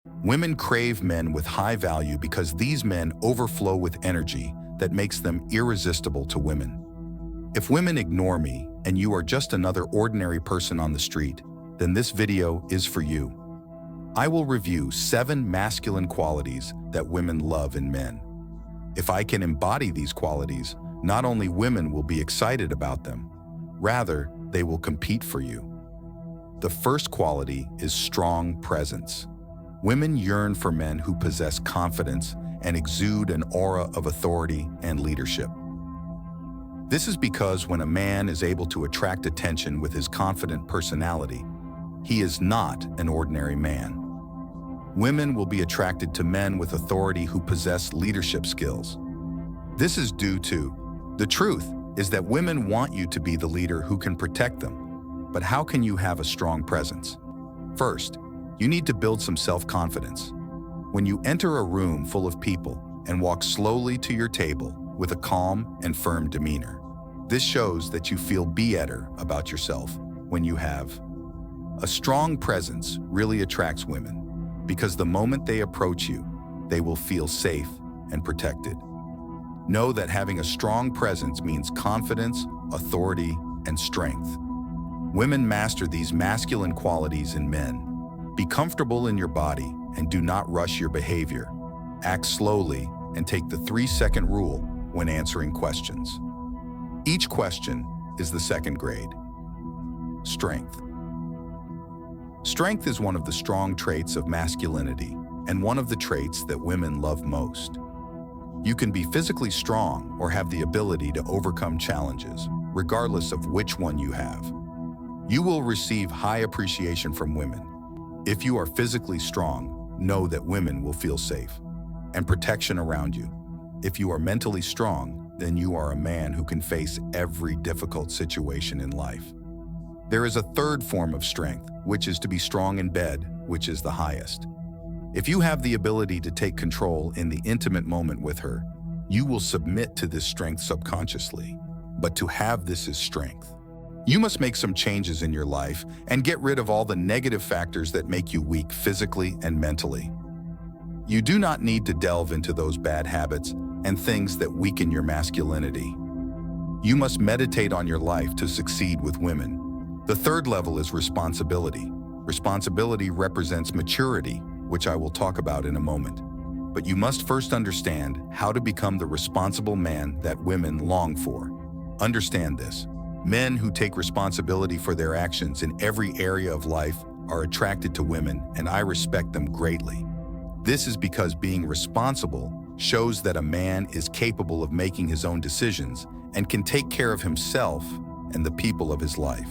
Women crave men with high value because these men overflow with energy that makes them irresistible to women. If women ignore me and you are just another ordinary person on the street, then this video is for you. I will review 7 masculine qualities that women love in men. If I can embody these qualities, not only women will be excited about them, rather, they will compete for you. The first quality is strong presence. Women yearn for men who possess confidence and exude an aura of authority and leadership. This is because when a man is able to attract attention with his confident personality, he is not an ordinary man. Women will be attracted to men with authority who possess leadership skills. This is due to the truth is that women want you to be the leader who can protect them. But how can you have a strong presence? First, you need to build some self-confidence. When you enter a room full of people and walk slowly to your table with a calm and firm demeanor, this shows that you feel better about yourself. When you have a strong presence really attracts women because the moment they approach you, they will feel safe and protected. Know that having a strong presence means confidence, authority, and strength. Women master these masculine qualities in men. Be comfortable in your body and do not rush your behavior. Act slowly and take the 3-second rule when answering questions. Each question is the second grade. Strength. Strength is one of the strong traits of masculinity and one of the traits that women love most. You can be physically strong or have the ability to overcome challenges, regardless of which one you have. You will receive high appreciation from women. If you are physically strong, know that women will feel safe and protection around you. If you are mentally strong, then you are a man who can face every difficult situation in life. There is a third form of strength, which is to be strong in bed, which is the highest. If you have the ability to take control in the intimate moment with her, you will submit to this strength subconsciously. But to have this is strength. You must make some changes in your life and get rid of all the negative factors that make you weak physically and mentally. You do not need to delve into those bad habits and things that weaken your masculinity. You must meditate on your life to succeed with women. The third level is responsibility. Responsibility represents maturity, which I will talk about in a moment. But you must first understand how to become the responsible man that women long for. Understand this. Men who take responsibility for their actions in every area of life are attracted to women, and I respect them greatly. This is because being responsible shows that a man is capable of making his own decisions and can take care of himself and the people of his life.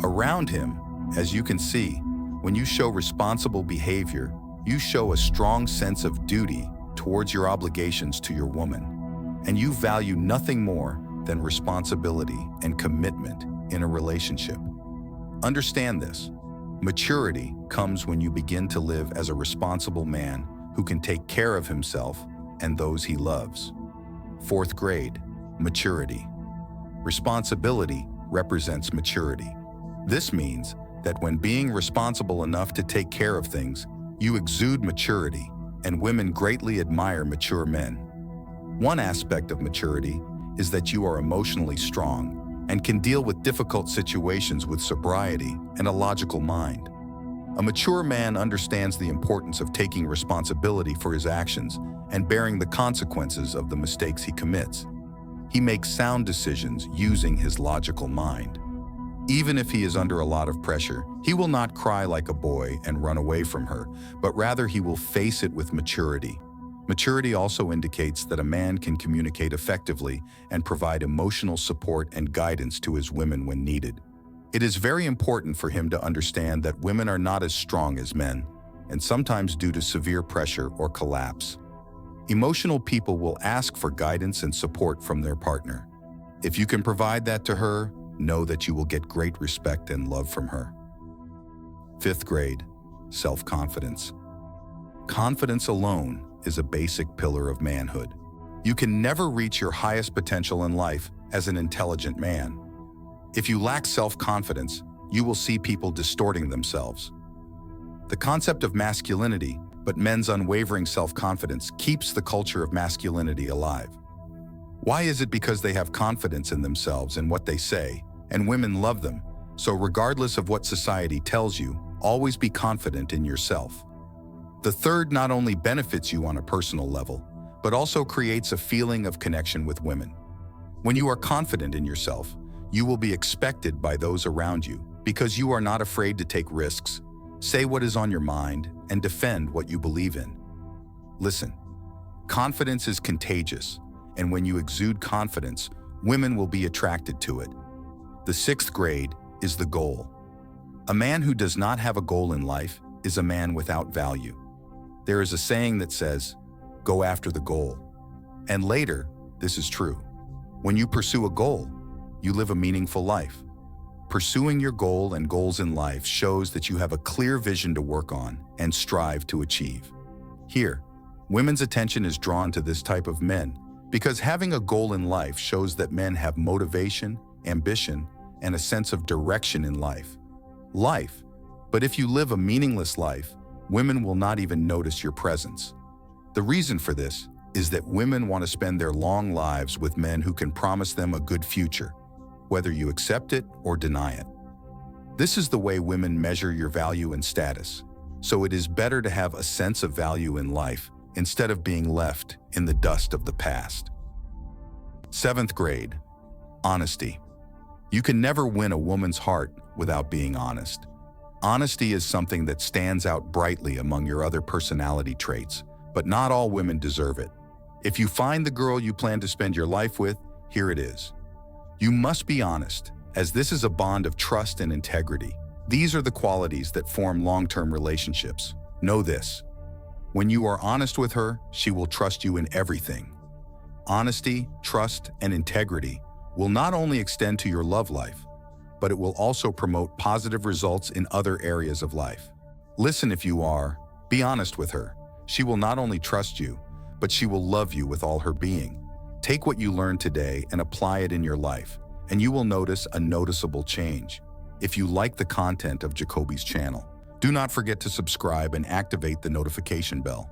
Around him, as you can see, when you show responsible behavior, you show a strong sense of duty towards your obligations to your woman, and you value nothing more than responsibility and commitment in a relationship. Understand this. Maturity comes when you begin to live as a responsible man who can take care of himself and those he loves. 4th grade, maturity. Responsibility represents maturity. This means that when being responsible enough to take care of things, you exude maturity, and women greatly admire mature men. One aspect of maturity is that you are emotionally strong and can deal with difficult situations with sobriety and a logical mind. A mature man understands the importance of taking responsibility for his actions and bearing the consequences of the mistakes he commits. He makes sound decisions using his logical mind. Even if he is under a lot of pressure, he will not cry like a boy and run away from her, but rather he will face it with maturity. Maturity also indicates that a man can communicate effectively and provide emotional support and guidance to his women when needed. It is very important for him to understand that women are not as strong as men, and sometimes due to severe pressure or collapse. Emotional people will ask for guidance and support from their partner. If you can provide that to her, know that you will get great respect and love from her. 5th grade, self-confidence. Confidence alone is a basic pillar of manhood. You can never reach your highest potential in life as an intelligent man. If you lack self-confidence, you will see people distorting themselves. The concept of masculinity but men's unwavering self-confidence keeps the culture of masculinity alive. Why is it? Because they have confidence in themselves and what they say, and women love them. So regardless of what society tells you, always be confident in yourself. The third not only benefits you on a personal level, but also creates a feeling of connection with women. When you are confident in yourself, you will be expected by those around you because you are not afraid to take risks, say what is on your mind, and defend what you believe in. Listen, confidence is contagious, and when you exude confidence, women will be attracted to it. The sixth grade is the goal. A man who does not have a goal in life is a man without value. There is a saying that says, "Go after the goal." And later, this is true. When you pursue a goal, you live a meaningful life. Pursuing your goal and goals in life shows that you have a clear vision to work on and strive to achieve. Here, women's attention is drawn to this type of men because having a goal in life shows that men have motivation, ambition, and a sense of direction in life. But if you live a meaningless life, women will not even notice your presence. The reason for this is that women want to spend their long lives with men who can promise them a good future, whether you accept it or deny it. This is the way women measure your value and status, so it is better to have a sense of value in life instead of being left in the dust of the past. Seventh grade, honesty. You can never win a woman's heart without being honest. Honesty is something that stands out brightly among your other personality traits, but not all women deserve it. If you find the girl you plan to spend your life with, here it is. You must be honest, as this is a bond of trust and integrity. These are the qualities that form long-term relationships. Know this. When you are honest with her, she will trust you in everything. Honesty, trust, and integrity will not only extend to your love life, but it will also promote positive results in other areas of life. Listen, if you are, be honest with her. She will not only trust you, but she will love you with all her being. Take what you learned today and apply it in your life, and you will notice a noticeable change. If you like the content of Jacoby's channel, do not forget to subscribe and activate the notification bell.